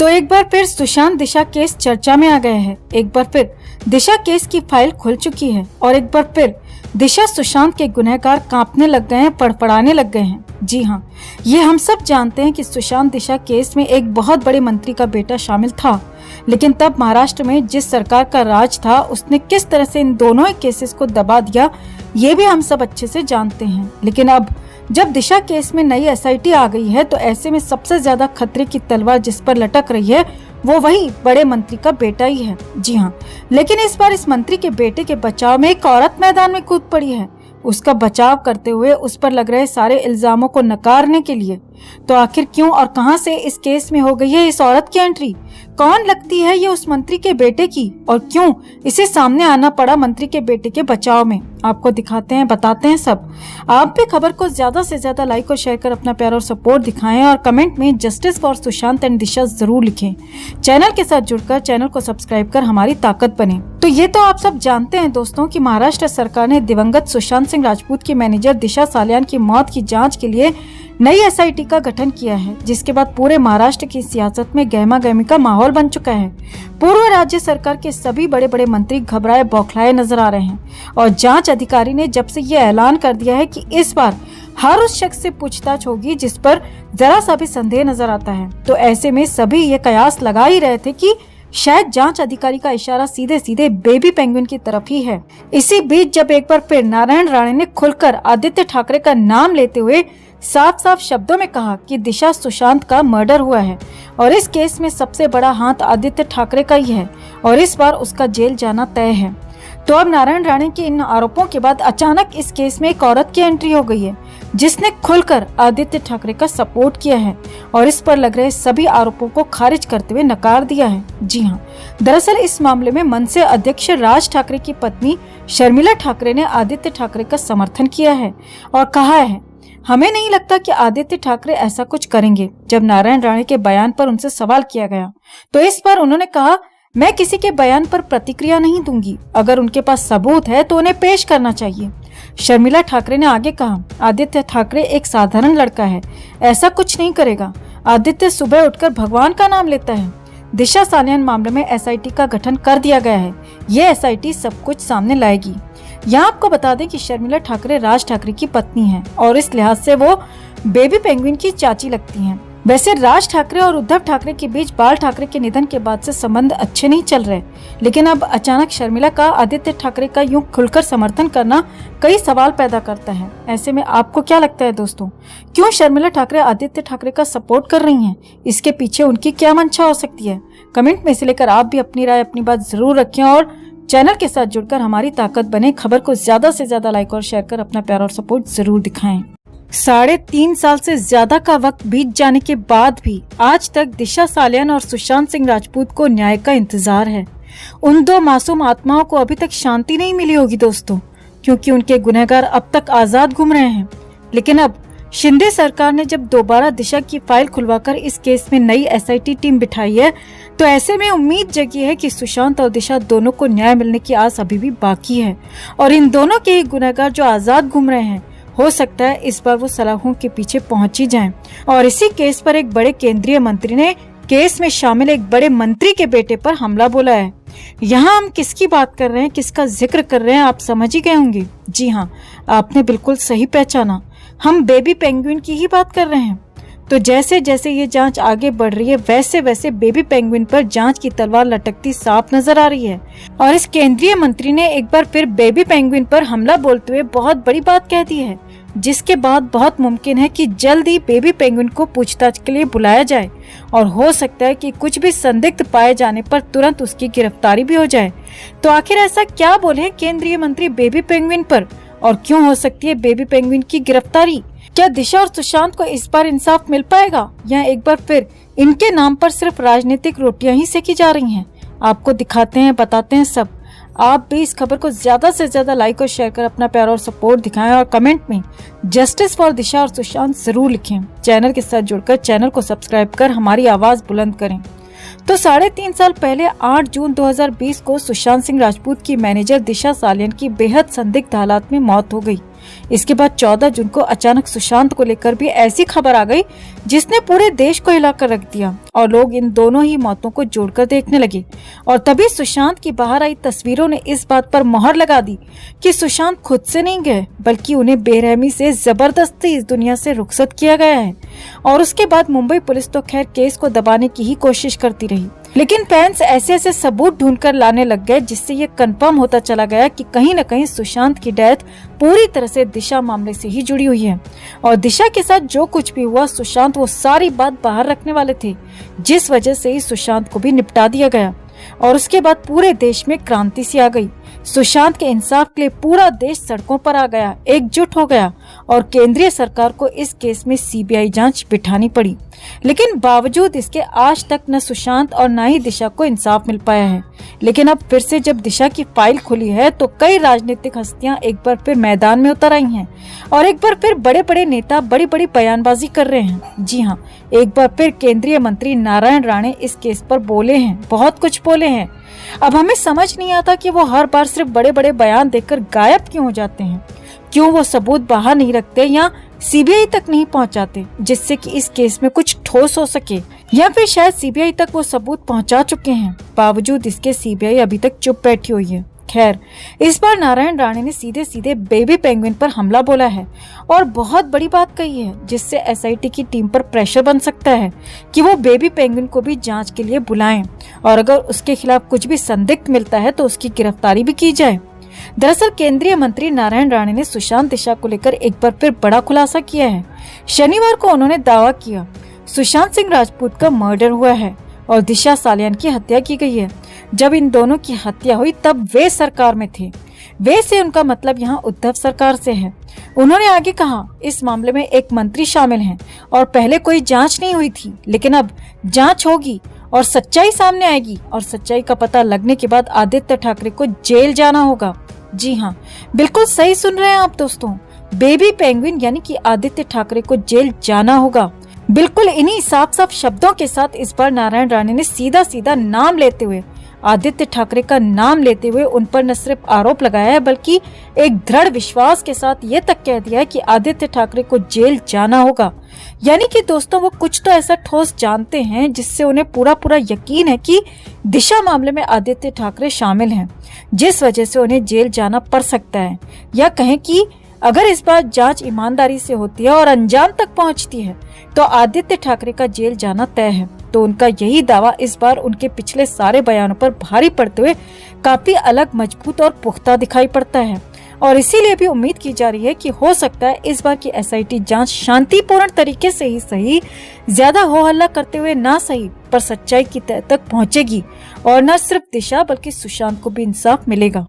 तो एक बार फिर सुशांत दिशा केस चर्चा में आ गए हैं। एक बार फिर दिशा केस की फाइल खुल चुकी है और एक बार फिर दिशा सुशांत के गुनहगार कांपने लग गए हैं, फड़फड़ाने लग गए हैं। जी हाँ, ये हम सब जानते हैं कि सुशांत दिशा केस में एक बहुत बड़े मंत्री का बेटा शामिल था, लेकिन तब महाराष्ट्र में जिस सरकार का राज था उसने किस तरह से इन दोनों ही केसेस को दबा दिया, ये भी हम सब अच्छे से जानते हैं। लेकिन अब जब दिशा केस में नई एसआईटी आ गई है तो ऐसे में सबसे ज्यादा खतरे की तलवार जिस पर लटक रही है वो वही बड़े मंत्री का बेटा ही है। जी हाँ, लेकिन इस बार इस मंत्री के बेटे के बचाव में एक औरत मैदान में कूद पड़ी है, उसका बचाव करते हुए उस पर लग रहे सारे इल्जामों को नकारने के लिए। तो आखिर क्यों और कहां से इस केस में हो गई है इस औरत की एंट्री? कौन लगती है ये उस मंत्री के बेटे की और क्यों इसे सामने आना पड़ा मंत्री के बेटे के बचाव में? आपको दिखाते हैं, बताते हैं सब। आप भी खबर को ज्यादा से ज्यादा लाइक और शेयर कर अपना प्यार और सपोर्ट दिखाएं और कमेंट में जस्टिस फॉर सुशांत एंड दिशा जरूर लिखें। चैनल के साथ जुड़कर चैनल को सब्सक्राइब कर हमारी ताकत बने। तो ये तो आप सब जानते हैं दोस्तों कि महाराष्ट्र सरकार ने दिवंगत सुशांत सिंह राजपूत की मैनेजर दिशा सालियान की मौत की जांच के लिए नई एसआईटी का गठन किया है, जिसके बाद पूरे महाराष्ट्र की सियासत में गहमा गहमी का माहौल बन चुका है। पूर्व राज्य सरकार के सभी बड़े बड़े मंत्री घबराए बौखलाए नजर आ रहे हैं और जांच अधिकारी ने जब से ये ऐलान कर दिया है कि इस बार हर उस शख्स से पूछताछ होगी जिस पर जरा सा भी संदेह नजर आता है, तो ऐसे में सभी ये कयास लगा ही रहे थे कि शायद जांच अधिकारी का इशारा सीधे सीधे बेबी पेंगुइन की तरफ ही है। इसी बीच जब एक बार फिर नारायण राणे ने खुलकर आदित्य ठाकरे का नाम लेते हुए साफ साफ शब्दों में कहा कि दिशा सुशांत का मर्डर हुआ है और इस केस में सबसे बड़ा हाथ आदित्य ठाकरे का ही है और इस बार उसका जेल जाना तय है। तो अब नारायण राणे के इन आरोपों के बाद अचानक इस केस में एक औरत की एंट्री हो गई है जिसने खुलकर आदित्य ठाकरे का सपोर्ट किया है और इस पर लग रहे सभी आरोपों को खारिज करते हुए नकार दिया है। जी हाँ, दरअसल इस मामले में मनसे अध्यक्ष राज ठाकरे की पत्नी शर्मिला ठाकरे ने आदित्य ठाकरे का समर्थन किया है और कहा है, हमें नहीं लगता कि आदित्य ठाकरे ऐसा कुछ करेंगे। जब नारायण राणे के बयान पर उनसे सवाल किया गया तो इस पर उन्होंने कहा, मैं किसी के बयान पर प्रतिक्रिया नहीं दूंगी, अगर उनके पास सबूत है तो उन्हें पेश करना चाहिए। शर्मिला ठाकरे ने आगे कहा, आदित्य ठाकरे एक साधारण लड़का है, ऐसा कुछ नहीं करेगा। आदित्य सुबह उठकर भगवान का नाम लेता है। दिशा सालियान मामले में एसआईटी का गठन कर दिया गया है, ये एसआईटी सब कुछ सामने लाएगी। यहाँ आपको बता दें कि शर्मिला ठाकरे राज ठाकरे की पत्नी हैं और इस लिहाज से वो बेबी पेंगुइन की चाची लगती हैं। वैसे राज ठाकरे और उद्धव ठाकरे के बीच बाल ठाकरे के निधन के बाद से संबंध अच्छे नहीं चल रहे, लेकिन अब अचानक शर्मिला का आदित्य ठाकरे का यूं खुलकर समर्थन करना कई सवाल पैदा करता है। ऐसे में आपको क्या लगता है दोस्तों, क्यों शर्मिला ठाकरे आदित्य ठाकरे का सपोर्ट कर रही हैं? इसके पीछे उनकी क्या मंशा हो सकती है? कमेंट में से लेकर आप भी अपनी राय, अपनी बात जरूर रखें और चैनल के साथ जुड़कर हमारी ताकत बने। खबर को ज्यादा से ज्यादा लाइक और शेयर कर अपना प्यार और सपोर्ट जरूर दिखाएं। 3.5 साल से ज्यादा का वक्त बीत जाने के बाद भी आज तक दिशा सालियान और सुशांत सिंह राजपूत को न्याय का इंतजार है। उन दो मासूम आत्माओं को अभी तक शांति नहीं मिली होगी दोस्तों, क्योंकि उनके गुनहगार अब तक आजाद घूम रहे हैं। लेकिन अब शिंदे सरकार ने जब दोबारा दिशा की फाइल खुलवाकर इस केस में नई एसआईटी टीम बिठाई है, तो ऐसे में उम्मीद जगी है कि सुशांत और दिशा दोनों को न्याय मिलने की आस अभी भी बाकी है और इन दोनों के ही गुनहगार जो आजाद घूम रहे हैं, हो सकता है इस बार वो सलाखों के पीछे पहुंच ही जाएं। और इसी केस पर एक बड़े केंद्रीय मंत्री ने केस में शामिल एक बड़े मंत्री के बेटे पर हमला बोला है। यहाँ हम किसकी बात कर रहे हैं, किसका जिक्र कर रहे हैं, आप समझ ही गए होंगे। जी हाँ, आपने बिल्कुल सही पहचाना, हम बेबी पेंगुइन की ही बात कर रहे हैं। तो जैसे जैसे ये जांच आगे बढ़ रही है वैसे वैसे बेबी पेंगुइन पर जांच की तलवार लटकती साफ नजर आ रही है और इस केंद्रीय मंत्री ने एक बार फिर बेबी पेंगुइन पर हमला बोलते हुए बहुत बड़ी बात कह दी है, जिसके बाद बहुत मुमकिन है कि जल्द ही बेबी पेंगुइन को पूछताछ के लिए बुलाया जाए और हो सकता है कि कुछ भी संदिग्ध पाए जाने पर तुरंत उसकी गिरफ्तारी भी हो जाए। तो आखिर ऐसा क्या बोले केंद्रीय मंत्री बेबी पेंगुइन पर और क्यों हो सकती है बेबी पेंगुइन की गिरफ्तारी? क्या दिशा और सुशांत को इस बार इंसाफ मिल पाएगा या एक बार फिर इनके नाम पर सिर्फ राजनीतिक रोटियां ही सेकी जा रही हैं? आपको दिखाते हैं, बताते हैं सब। आप भी इस खबर को ज्यादा से ज्यादा लाइक और शेयर कर अपना प्यार और सपोर्ट दिखाएं और कमेंट में जस्टिस फॉर दिशा और सुशांत जरूर लिखें। चैनल के साथ जुड़कर चैनल को सब्सक्राइब कर हमारी आवाज बुलंद करें। तो 3.5 साल पहले 8 जून 2020 को सुशांत सिंह राजपूत की मैनेजर दिशा सालियान की बेहद संदिग्ध हालात में मौत हो गई। इसके बाद 14 जून को अचानक सुशांत को लेकर भी ऐसी खबर आ गई जिसने पूरे देश को हिलाकर रख दिया और लोग इन दोनों ही मौतों को जोड़कर देखने लगे। और तभी सुशांत की बाहर आई तस्वीरों ने इस बात पर मोहर लगा दी कि सुशांत खुद से नहीं गए बल्कि उन्हें बेरहमी से जबरदस्ती इस दुनिया से रुखसत किया गया है। और उसके बाद मुंबई पुलिस तो खैर केस को दबाने की ही कोशिश करती रही, लेकिन फैंस ऐसे ऐसे सबूत ढूंढकर लाने लग गए जिससे ये कंफर्म होता चला गया कि कहीं न कहीं सुशांत की डेथ पूरी तरह से दिशा मामले से ही जुड़ी हुई है। और दिशा के साथ जो कुछ भी हुआ, सुशांत वो सारी बात बाहर रखने वाले थे, जिस वजह से ही सुशांत को भी निपटा दिया गया। और उसके बाद पूरे देश में क्रांति सी आ गई। सुशांत के इंसाफ के लिए पूरा देश सड़कों पर आ गया, एकजुट हो गया और केंद्रीय सरकार को इस केस में सीबीआई जांच बिठानी पड़ी। लेकिन बावजूद इसके आज तक न सुशांत और न ही दिशा को इंसाफ मिल पाया है। लेकिन अब फिर से जब दिशा की फाइल खुली है तो कई राजनीतिक हस्तियां एक बार फिर मैदान में उतर आई हैं और एक बार फिर बड़े बड़े नेता बड़ी बड़ी बयानबाजी कर रहे हैं। जी हाँ, एक बार फिर केंद्रीय मंत्री नारायण राणे इस केस पर बोले हैं, बहुत कुछ बोले हैं। अब हमें समझ नहीं आता कि वो हर बार सिर्फ बड़े बड़े बयान देकर गायब क्यों हो जाते हैं, क्यों वो सबूत बाहर नहीं रखते या सीबीआई तक नहीं पहुंचाते जिससे कि इस केस में कुछ ठोस हो सके, या फिर शायद सीबीआई तक वो सबूत पहुंचा चुके हैं, बावजूद इसके सीबीआई अभी तक चुप बैठी हुई है। खैर, इस बार नारायण राणे ने सीधे सीधे बेबी पेंगुइन पर हमला बोला है और बहुत बड़ी बात कही है जिससे एसआईटी की टीम पर प्रेशर बन सकता है कि वो बेबी पेंगुइन को भी जांच के लिए बुलाएं और अगर उसके खिलाफ कुछ भी संदिग्ध मिलता है तो उसकी गिरफ्तारी भी की जाए। दरअसल केंद्रीय मंत्री नारायण राणे ने सुशांत दिशा को लेकर एक बार फिर बड़ा खुलासा किया है। शनिवार को उन्होंने दावा किया सुशांत सिंह राजपूत का मर्डर हुआ है और दिशा सालियान की हत्या की गई है। जब इन दोनों की हत्या हुई तब वे सरकार में थे। वे से उनका मतलब यहाँ उद्धव सरकार से है। उन्होंने आगे कहा, इस मामले में एक मंत्री शामिल हैं और पहले कोई जांच नहीं हुई थी, लेकिन अब जांच होगी और सच्चाई सामने आएगी और सच्चाई का पता लगने के बाद आदित्य ठाकरे को जेल जाना होगा। जी हाँ, बिल्कुल सही सुन रहे हैं आप दोस्तों, बेबी पेंगुइन यानी कि आदित्य ठाकरे को जेल जाना होगा। बिल्कुल इन्हीं साफ साफ शब्दों के साथ इस बार नारायण राणे ने सीधा सीधा नाम लेते हुए, आदित्य ठाकरे का नाम लेते हुए उन पर न सिर्फ आरोप लगाया है बल्कि एक दृढ़ विश्वास के साथ ये तक कह दिया है कि आदित्य ठाकरे को जेल जाना होगा। यानी कि दोस्तों वो कुछ तो ऐसा ठोस जानते हैं जिससे उन्हें पूरा पूरा यकीन है कि दिशा मामले में आदित्य ठाकरे शामिल हैं, जिस वजह से उन्हें जेल जाना पड़ सकता है। या कहें कि अगर इस बार जांच ईमानदारी से होती है और अंजाम तक पहुंचती है तो आदित्य ठाकरे का जेल जाना तय है। तो उनका यही दावा इस बार उनके पिछले सारे बयानों पर भारी पड़ते हुए काफी अलग, मजबूत और पुख्ता दिखाई पड़ता है और इसीलिए भी उम्मीद की जा रही है कि हो सकता है इस बार की एसआईटी जांच शांतिपूर्ण तरीके से ही सही, ज्यादा हो हल्ला करते हुए ना सही, पर सच्चाई की तह तक पहुंचेगी और न सिर्फ दिशा बल्कि सुशांत को भी इंसाफ मिलेगा।